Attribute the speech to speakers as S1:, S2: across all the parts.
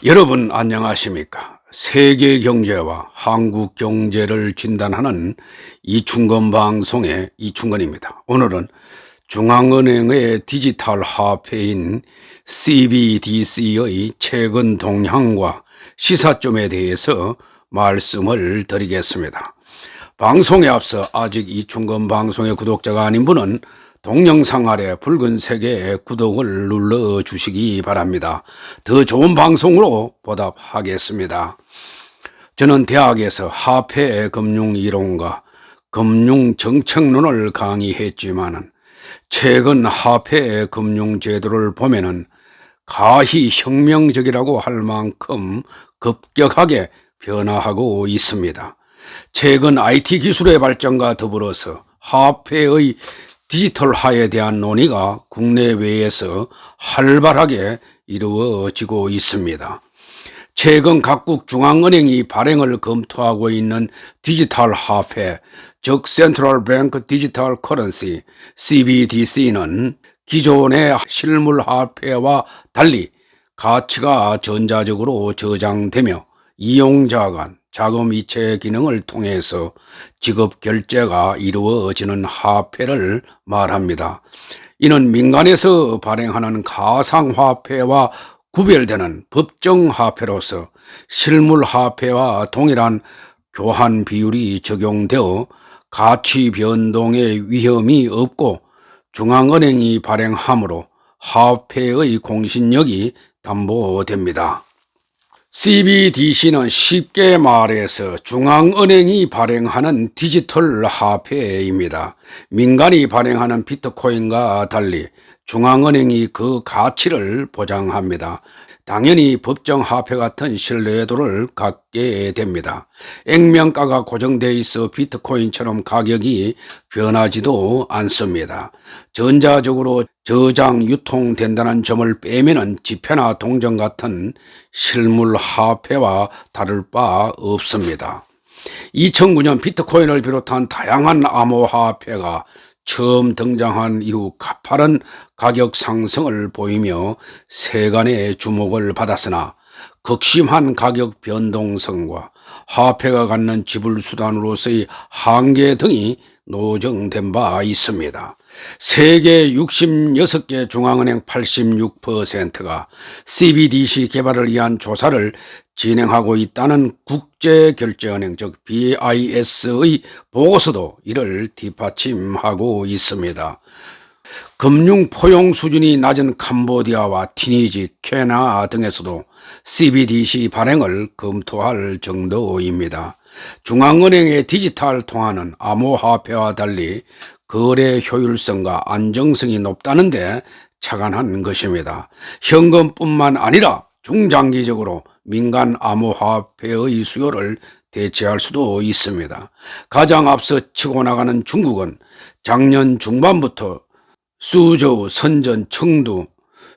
S1: 여러분 안녕하십니까? 세계 경제와 한국 경제를 진단하는 이충건 방송의 이충건입니다. 오늘은 중앙은행의 디지털 화폐인 CBDC의 최근 동향과 시사점에 대해서 말씀을 드리겠습니다. 방송에 앞서 아직 이충건 방송의 구독자가 아닌 분은 동영상 아래 붉은색의 구독을 눌러주시기 바랍니다. 더 좋은 방송으로 보답하겠습니다. 저는 대학에서 화폐 금융 이론과 금융 정책론을 강의했지만 최근 화폐 금융 제도를 보면은 가히 혁명적이라고 할 만큼 급격하게 변화하고 있습니다. 최근 IT 기술의 발전과 더불어서 화폐의 디지털화에 대한 논의가 국내외에서 활발하게 이루어지고 있습니다. 최근 각국 중앙은행이 발행을 검토하고 있는 디지털 화폐, 즉 Central Bank Digital Currency CBDC는 기존의 실물 화폐와 달리 가치가 전자적으로 저장되며 이용자 간 자금 이체 기능을 통해서 지급 결제가 이루어지는 화폐를 말합니다. 이는 민간에서 발행하는 가상화폐와 구별되는 법정 화폐로서 실물 화폐와 동일한 교환 비율이 적용되어 가치 변동의 위험이 없고 중앙은행이 발행하므로 화폐의 공신력이 담보됩니다. CBDC는 쉽게 말해서 중앙은행이 발행하는 디지털 화폐입니다. 민간이 발행하는 비트코인과 달리 중앙은행이 그 가치를 보장합니다. 당연히 법정 화폐 같은 신뢰도를 갖게 됩니다. 액면가가 고정되어 있어 비트코인처럼 가격이 변하지도 않습니다. 전자적으로 저장, 유통된다는 점을 빼면은 지폐나 동전 같은 실물 화폐와 다를 바 없습니다. 2009년 비트코인을 비롯한 다양한 암호화폐가 처음 등장한 이후 가파른 가격 상승을 보이며 세간의 주목을 받았으나 극심한 가격 변동성과 화폐가 갖는 지불 수단으로서의 한계 등이 노정된 바 있습니다. 세계 66개 중앙은행 86%가 CBDC 개발을 위한 조사를 진행하고 있다는 국제결제은행 즉 BIS의 보고서도 이를 뒷받침하고 있습니다. 금융 포용 수준이 낮은 캄보디아와 티니지, 케냐 등에서도 CBDC 발행을 검토할 정도입니다. 중앙은행의 디지털 통화는 암호화폐와 달리 거래 효율성과 안정성이 높다는데 착안한 것입니다. 현금뿐만 아니라 중장기적으로 민간 암호화폐의 수요를 대체할 수도 있습니다. 가장 앞서 치고 나가는 중국은 작년 중반부터 수저우, 선전, 청두,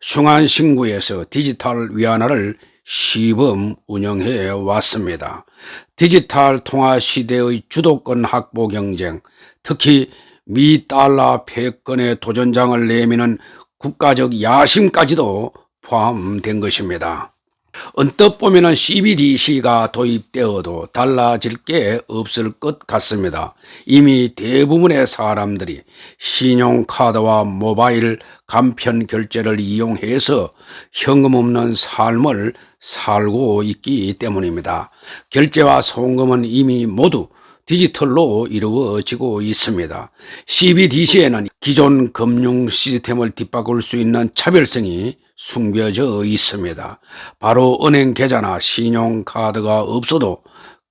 S1: 숭안신구에서 디지털 위안화를 시범 운영해 왔습니다. 디지털 통화 시대의 주도권 확보 경쟁, 특히 미 달러 패권의 도전장을 내미는 국가적 야심까지도 포함된 것입니다. 언뜻 보면 CBDC가 도입되어도 달라질 게 없을 것 같습니다. 이미 대부분의 사람들이 신용카드와 모바일 간편 결제를 이용해서 현금 없는 삶을 살고 있기 때문입니다. 결제와 송금은 이미 모두 디지털로 이루어지고 있습니다. CBDC에는 기존 금융 시스템을 뒤바꿀 수 있는 차별성이 숨겨져 있습니다. 바로 은행 계좌나 신용카드가 없어도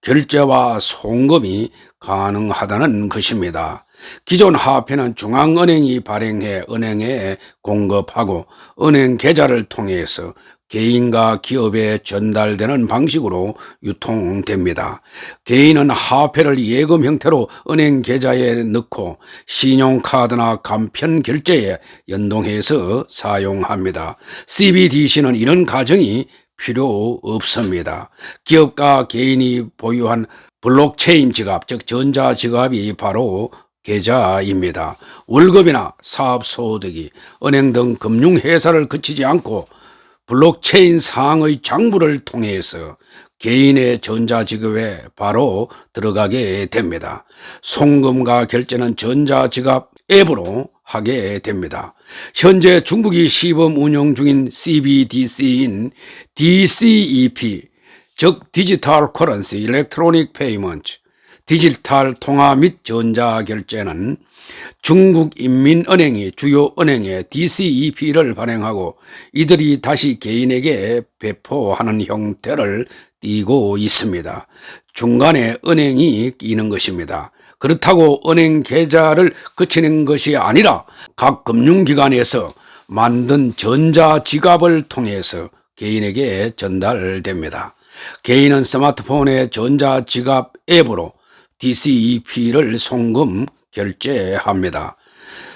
S1: 결제와 송금이 가능하다는 것입니다. 기존 화폐는 중앙은행이 발행해 은행에 공급하고 은행 계좌를 통해서 개인과 기업에 전달되는 방식으로 유통됩니다. 개인은 화폐를 예금 형태로 은행 계좌에 넣고 신용카드나 간편 결제에 연동해서 사용합니다. CBDC는 이런 과정이 필요 없습니다. 기업과 개인이 보유한 블록체인 지갑, 즉 전자지갑이 바로 계좌입니다. 월급이나 사업소득이 은행 등 금융회사를 거치지 않고 블록체인 상의 장부를 통해서 개인의 전자지갑에 바로 들어가게 됩니다. 송금과 결제는 전자지갑 앱으로 하게 됩니다. 현재 중국이 시범 운영 중인 CBDC인 DCEP, 즉 디지털 커런시, 일렉트로닉 페이먼트, 디지털 통화 및 전자결제는 중국인민은행이 주요 은행에 DCEP를 발행하고 이들이 다시 개인에게 배포하는 형태를 띠고 있습니다. 중간에 은행이 끼는 것입니다. 그렇다고 은행 계좌를 거치는 것이 아니라 각 금융기관에서 만든 전자지갑을 통해서 개인에게 전달됩니다. 개인은 스마트폰의 전자지갑 앱으로 DCEP를 송금 결제합니다.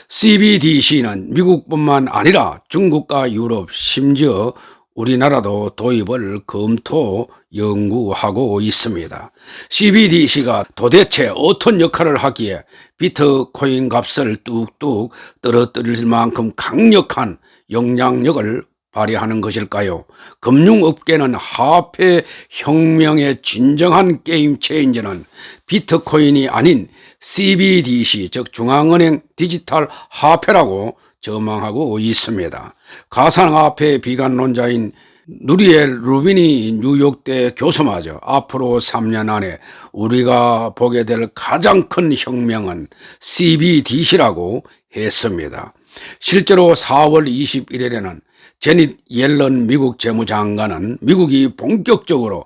S1: CBDC는 미국뿐만 아니라 중국과 유럽, 심지어 우리나라도 도입을 검토 연구하고 있습니다. CBDC가 도대체 어떤 역할을 하기에 비트코인 값을 뚝뚝 떨어뜨릴 만큼 강력한 영향력을 발휘하는 것일까요? 금융업계는 화폐 혁명의 진정한 게임 체인저는 비트코인이 아닌 CBDC, 즉 중앙은행 디지털 화폐라고 전망하고 있습니다. 가상화폐 비관론자인 누리엘 루빈이 뉴욕대 교수마저 앞으로 3년 안에 우리가 보게 될 가장 큰 혁명은 CBDC라고 했습니다. 실제로 4월 21일에는 제닛 옐런 미국 재무장관은 미국이 본격적으로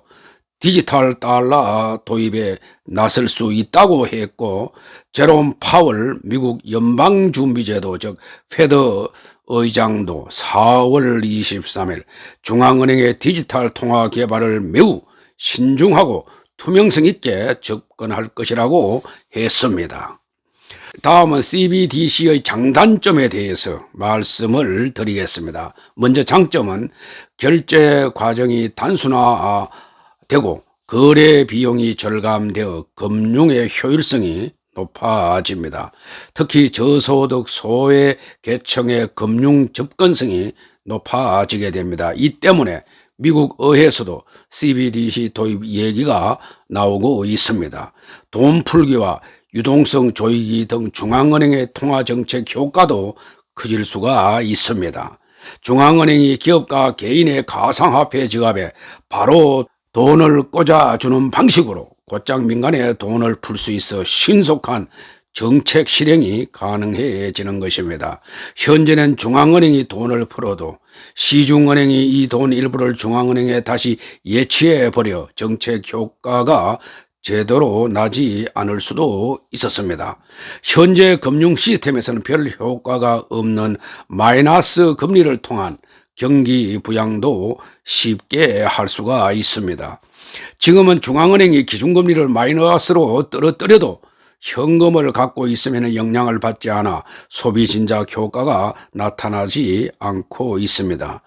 S1: 디지털 달러 도입에 나설 수 있다고 했고, 제롬 파월 미국 연방준비제도 즉 페드 의장도 4월 23일 중앙은행의 디지털 통화 개발을 매우 신중하고 투명성 있게 접근할 것이라고 했습니다. 다음은 CBDC의 장단점에 대해서 말씀을 드리겠습니다. 먼저 장점은 결제 과정이 단순화되고 거래 비용이 절감되어 금융의 효율성이 높아집니다. 특히 저소득 소외 계층의 금융 접근성이 높아지게 됩니다. 이 때문에 미국 의회에서도 CBDC 도입 얘기가 나오고 있습니다. 돈 풀기와 유동성 조이기 등 중앙은행의 통화정책 효과도 커질 수가 있습니다. 중앙은행이 기업과 개인의 가상화폐 지갑에 바로 돈을 꽂아주는 방식으로 곧장 민간에 돈을 풀 수 있어 신속한 정책 실행이 가능해지는 것입니다. 현재는 중앙은행이 돈을 풀어도 시중은행이 이 돈 일부를 중앙은행에 다시 예치해버려 정책 효과가 제대로 나지 않을 수도 있었습니다. 현재 금융 시스템에서는 별 효과가 없는 마이너스 금리를 통한 경기 부양도 쉽게 할 수가 있습니다. 지금은 중앙은행이 기준금리를 마이너스로 떨어뜨려도 현금을 갖고 있으면 영향을 받지 않아 소비 진작 효과가 나타나지 않고 있습니다.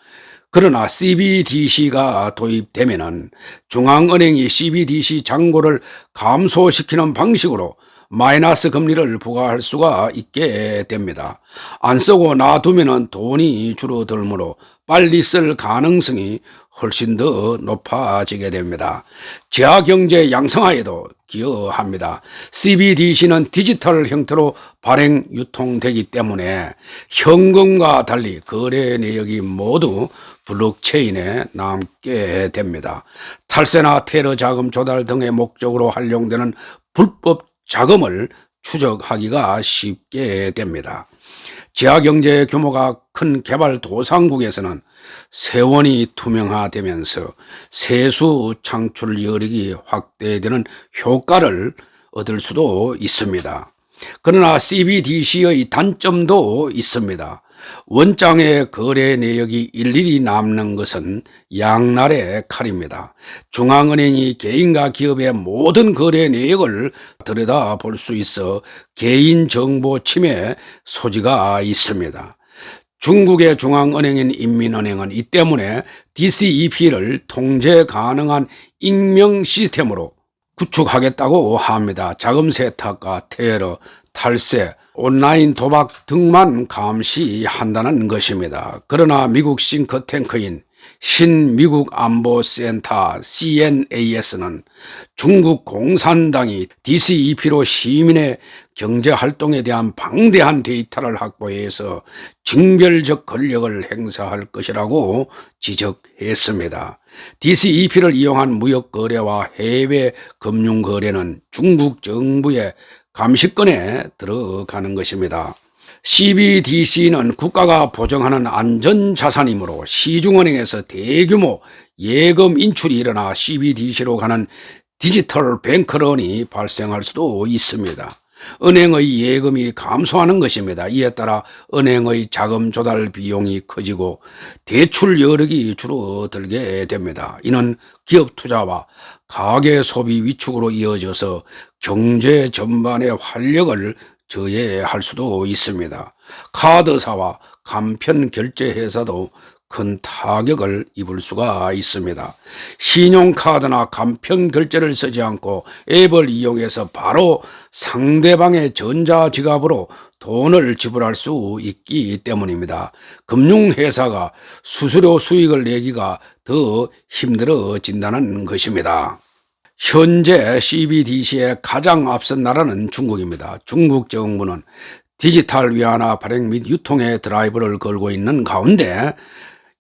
S1: 그러나 CBDC가 도입되면은 중앙은행이 CBDC 잔고를 감소시키는 방식으로 마이너스 금리를 부과할 수가 있게 됩니다. 안 쓰고 놔두면은 돈이 줄어들므로 빨리 쓸 가능성이 훨씬 더 높아지게 됩니다. 지하경제 양성화에도 기여합니다. CBDC는 디지털 형태로 발행 유통되기 때문에 현금과 달리 거래 내역이 모두 블록체인에 남게 됩니다. 탈세나 테러 자금 조달 등의 목적으로 활용되는 불법 자금을 추적하기가 쉽게 됩니다. 지하경제 규모가 큰 개발도상국에서는 세원이 투명화되면서 세수 창출 여력이 확대되는 효과를 얻을 수도 있습니다. 그러나 CBDC의 단점도 있습니다. 원장의 거래 내역이 일일이 남는 것은 양날의 칼입니다. 중앙은행이 개인과 기업의 모든 거래 내역을 들여다볼 수 있어 개인정보 침해 소지가 있습니다. 중국의 중앙은행인 인민은행은 이 때문에 DCEP를 통제 가능한 익명 시스템으로 구축하겠다고 합니다. 자금 세탁과 테러, 탈세, 온라인 도박 등만 감시한다는 것입니다. 그러나 미국 싱크탱크인 신미국 안보센터 CNAS는 중국 공산당이 DCEP로 시민의 경제활동에 대한 방대한 데이터를 확보해서 징별적 권력을 행사할 것이라고 지적했습니다. DCEP를 이용한 무역거래와 해외 금융거래는 중국 정부의 감시권에 들어가는 것입니다. CBDC는 국가가 보증하는 안전자산이므로 시중은행에서 대규모 예금 인출이 일어나 CBDC로 가는 디지털 뱅크런이 발생할 수도 있습니다. 은행의 예금이 감소하는 것입니다. 이에 따라 은행의 자금 조달 비용이 커지고 대출 여력이 줄어들게 됩니다. 이는 기업 투자와 가계 소비 위축으로 이어져서 경제 전반의 활력을 저해할 수도 있습니다. 카드사와 간편 결제 회사도 큰 타격을 입을 수가 있습니다. 신용카드나 간편 결제를 쓰지 않고 앱을 이용해서 바로 상대방의 전자지갑으로 돈을 지불할 수 있기 때문입니다. 금융회사가 수수료 수익을 내기가 더 힘들어진다는 것입니다. 현재 CBDC의 가장 앞선 나라는 중국입니다. 중국 정부는 디지털 위안화 발행 및 유통의 드라이브를 걸고 있는 가운데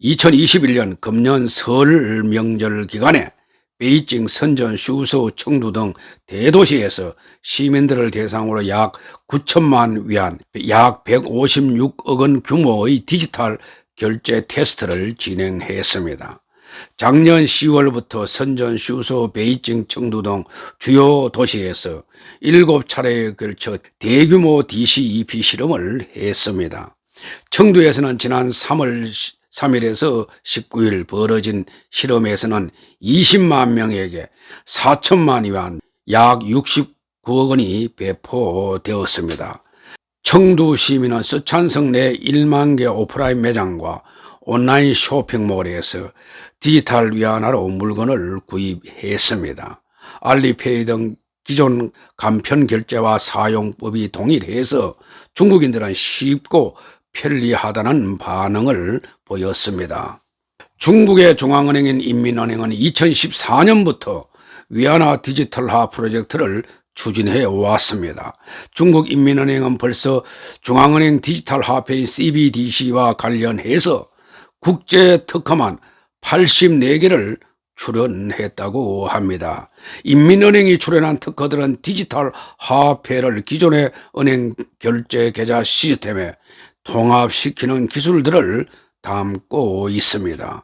S1: 2021년 금년 설 명절 기간에 베이징, 선전, 슈소, 청두 등 대도시에서 시민들을 대상으로 약 9천만 위안, 약 156억 원 규모의 디지털 결제 테스트를 진행했습니다. 작년 10월부터 선전, 슈소, 베이징, 청두 등 주요 도시에서 7차례에 걸쳐 대규모 DCEP 실험을 했습니다. 청두에서는 지난 3월 3일에서 19일 벌어진 실험에서는 20만 명에게 4천만 위안, 약 69억 원이 배포되었습니다. 청두 시민은 서찬성 내 1만 개 오프라인 매장과 온라인 쇼핑몰에서 디지털 위안화로 물건을 구입했습니다. 알리페이 등 기존 간편 결제와 사용법이 동일해서 중국인들은 쉽고 편리하다는 반응을 보였습니다. 중국의 중앙은행인 인민은행은 2014년부터 위안화 디지털화 프로젝트를 추진해 왔습니다. 중국 인민은행은 벌써 중앙은행 디지털 화폐인 CBDC와 관련해서 국제 특허만 84개를 출연했다고 합니다. 인민은행이 출연한 특허들은 디지털 화폐를 기존의 은행 결제 계좌 시스템에 통합시키는 기술들을 담고 있습니다.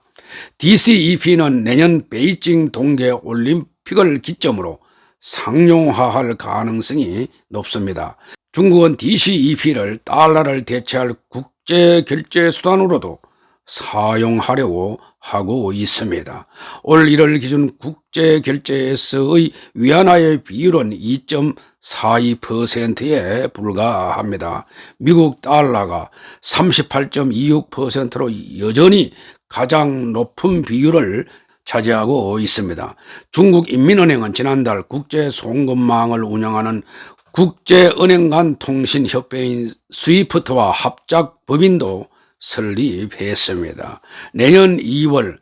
S1: DCEP는 내년 베이징 동계올림픽을 기점으로 상용화할 가능성이 높습니다. 중국은 DCEP를 달러를 대체할 국제 결제 수단으로도 사용하려고 하고 있습니다. 올 1월 기준 국제 결제에서의 위안화의 비율은 2.42%에 불과합니다. 미국 달러가 38.26%로 여전히 가장 높은 비율을 차지하고 있습니다. 중국 인민은행은 지난달 국제 송금망을 운영하는 국제은행 간 통신협회인 스위프트와 합작 법인도 설립했습니다. 내년 2월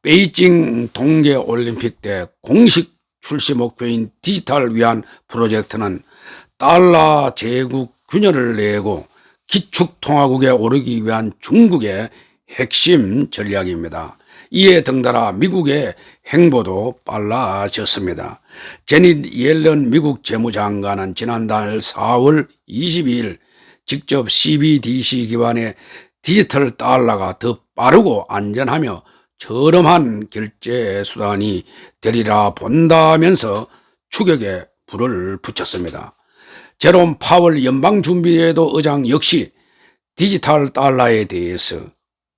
S1: 베이징 동계올림픽 때 공식 출시 목표인 디지털 위안 프로젝트는 달러 제국 균열을 내고 기축통화국에 오르기 위한 중국의 핵심 전략입니다. 이에 덩달아 미국의 행보도 빨라졌습니다. 제닛 옐런 미국 재무장관은 지난달 4월 22일 직접 CBDC 기반의 디지털 달러가 더 빠르고 안전하며 저렴한 결제 수단이 되리라 본다면서 추격에 불을 붙였습니다. 제롬 파월 연방준비제도 의장 역시 디지털 달러에 대해서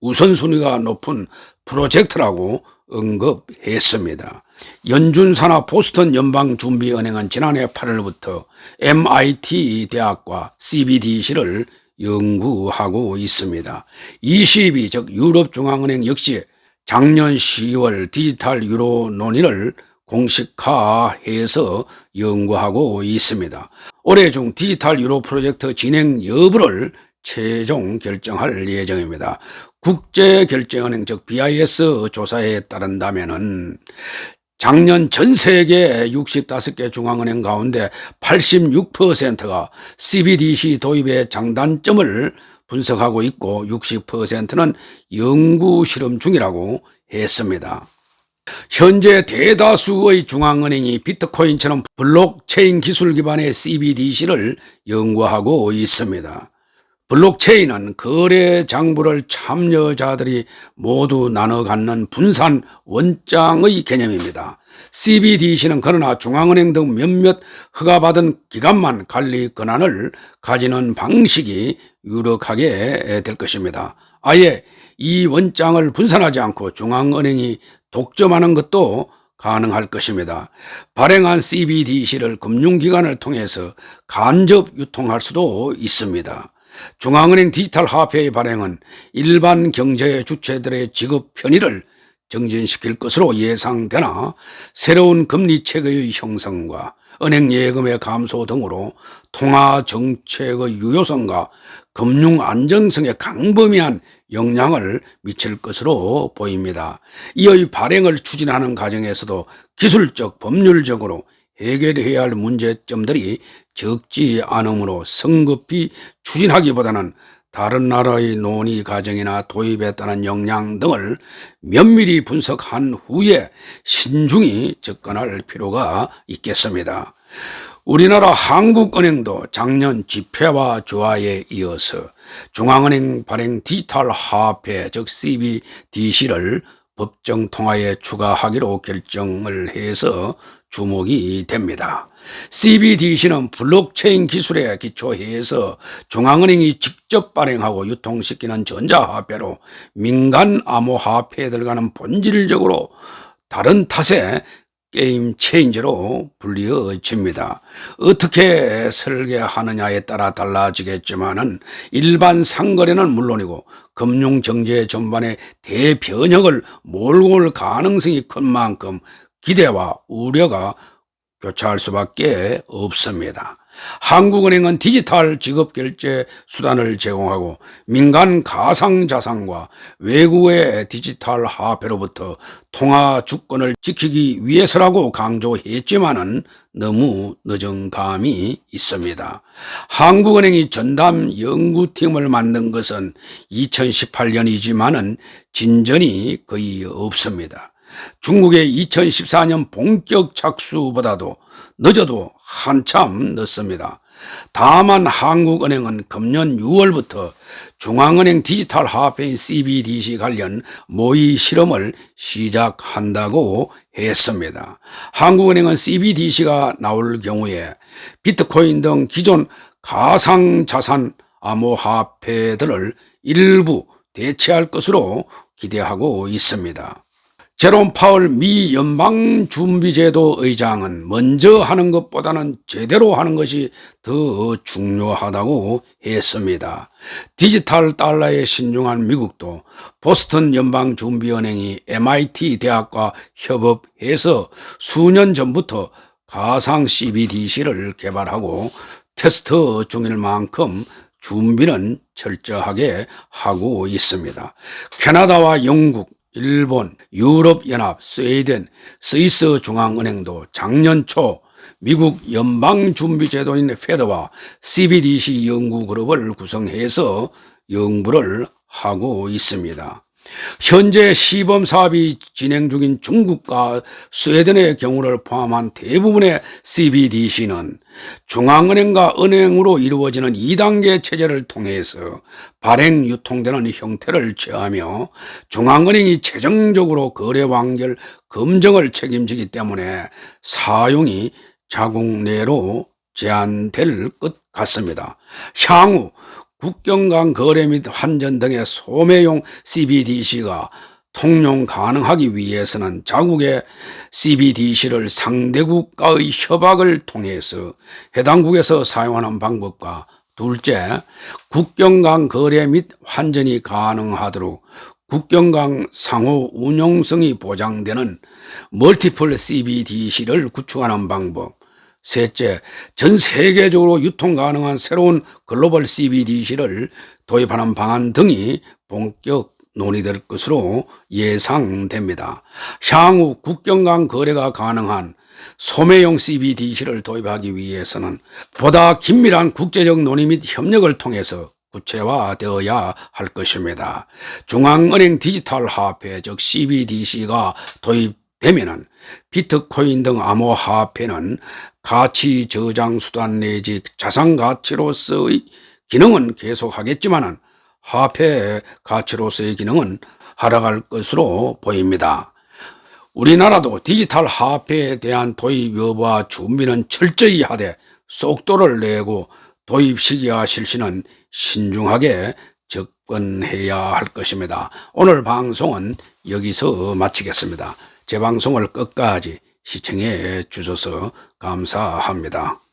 S1: 우선순위가 높은 프로젝트라고 언급했습니다. 연준사나 보스턴 연방준비은행은 지난해 8월부터 MIT 대학과 CBDC를 연구하고 있습니다. ECB 즉 유럽중앙은행 역시 작년 10월 디지털 유로 논의를 공식화해서 연구하고 있습니다. 올해 중 디지털 유로 프로젝트 진행 여부를 최종 결정할 예정입니다. 국제결제은행 즉 BIS 조사에 따른다면은 작년 전 세계 65개 중앙은행 가운데 86%가 CBDC 도입의 장단점을 분석하고 있고 60%는 연구 실험 중이라고 했습니다. 현재 대다수의 중앙은행이 비트코인처럼 블록체인 기술 기반의 CBDC를 연구하고 있습니다. 블록체인은 거래 장부를 참여자들이 모두 나눠 갖는 분산 원장의 개념입니다. CBDC는 그러나 중앙은행 등 몇몇 허가받은 기관만 관리 권한을 가지는 방식이 유력하게 될 것입니다. 아예 이 원장을 분산하지 않고 중앙은행이 독점하는 것도 가능할 것입니다. 발행한 CBDC를 금융기관을 통해서 간접 유통할 수도 있습니다. 중앙은행 디지털 화폐의 발행은 일반 경제 주체들의 지급 편의를 정진시킬 것으로 예상되나 새로운 금리 체계의 형성과 은행 예금의 감소 등으로 통화 정책의 유효성과 금융 안정성에 강범위한 영향을 미칠 것으로 보입니다. 이의 발행을 추진하는 과정에서도 기술적, 법률적으로 해결해야 할 문제점들이 적지 않으므로 성급히 추진하기보다는 다른 나라의 논의 과정이나 도입에 따른 영향 등을 면밀히 분석한 후에 신중히 접근할 필요가 있겠습니다. 우리나라 한국은행도 작년 집회와 조화에 이어서 중앙은행 발행 디지털 화폐 즉 CBDC를 법정 통화에 추가하기로 결정을 해서 주목이 됩니다. CBDC는 블록체인 기술에 기초해서 중앙은행이 직접 발행하고 유통시키는 전자화폐로 민간 암호화폐들과는 본질적으로 다른 탓에 게임 체인저로 불리어집니다. 어떻게 설계하느냐에 따라 달라지겠지만은 일반 상거래는 물론이고 금융 정제 전반의 대변혁을 몰고 올 가능성이 큰 만큼 기대와 우려가 교차할 수밖에 없습니다. 한국은행은 디지털 지급결제 수단을 제공하고 민간 가상자산과 외국의 디지털 화폐로부터 통화 주권을 지키기 위해서라고 강조했지만은 너무 늦은 감이 있습니다. 한국은행이 전담 연구팀을 만든 것은 2018년이지만은 진전이 거의 없습니다. 중국의 2014년 본격 착수보다도 늦어도 한참 늦습니다. 다만 한국은행은 금년 6월부터 중앙은행 디지털 화폐인 CBDC 관련 모의 실험을 시작한다고 했습니다. 한국은행은 CBDC가 나올 경우에 비트코인 등 기존 가상자산 암호화폐들을 일부 대체할 것으로 기대하고 있습니다. 제롬 파월 미 연방준비제도 의장은 먼저 하는 것보다는 제대로 하는 것이 더 중요하다고 했습니다. 디지털 달러에 신중한 미국도 보스턴 연방준비은행이 MIT 대학과 협업해서 수년 전부터 가상 CBDC를 개발하고 테스트 중일 만큼 준비는 철저하게 하고 있습니다. 캐나다와 영국, 일본, 유럽연합, 스웨덴, 스위스 중앙은행도 작년 초 미국 연방준비제도인 페드와 CBDC 연구그룹을 구성해서 연구를 하고 있습니다. 현재 시범 사업이 진행 중인 중국과 스웨덴의 경우를 포함한 대부분의 CBDC는 중앙은행과 은행으로 이루어지는 2단계 체제를 통해서 발행 유통되는 형태를 취하며 중앙은행이 최종적으로 거래 완결 검증을 책임지기 때문에 사용이 자국 내로 제한될 것 같습니다. 향후 국경 간 거래 및 환전 등의 소매용 CBDC가 통용 가능하기 위해서는 자국의 CBDC를 상대국과의 협약을 통해서 해당 국에서 사용하는 방법과 둘째, 국경 간 거래 및 환전이 가능하도록 국경 간 상호 운용성이 보장되는 멀티플 CBDC를 구축하는 방법, 셋째, 전 세계적으로 유통 가능한 새로운 글로벌 CBDC를 도입하는 방안 등이 본격 논의될 것으로 예상됩니다. 향후 국경 간 거래가 가능한 소매용 CBDC를 도입하기 위해서는 보다 긴밀한 국제적 논의 및 협력을 통해서 구체화되어야 할 것입니다. 중앙은행 디지털 화폐 즉 CBDC가 도입되면 비트코인 등 암호화폐는 가치 저장 수단 내지 자산 가치로서의 기능은 계속하겠지만 화폐 가치로서의 기능은 하락할 것으로 보입니다. 우리나라도 디지털 화폐에 대한 도입 여부와 준비는 철저히 하되 속도를 내고 도입 시기와 실시는 신중하게 접근해야 할 것입니다. 오늘 방송은 여기서 마치겠습니다. 제 방송을 끝까지 시청해 주셔서 감사합니다.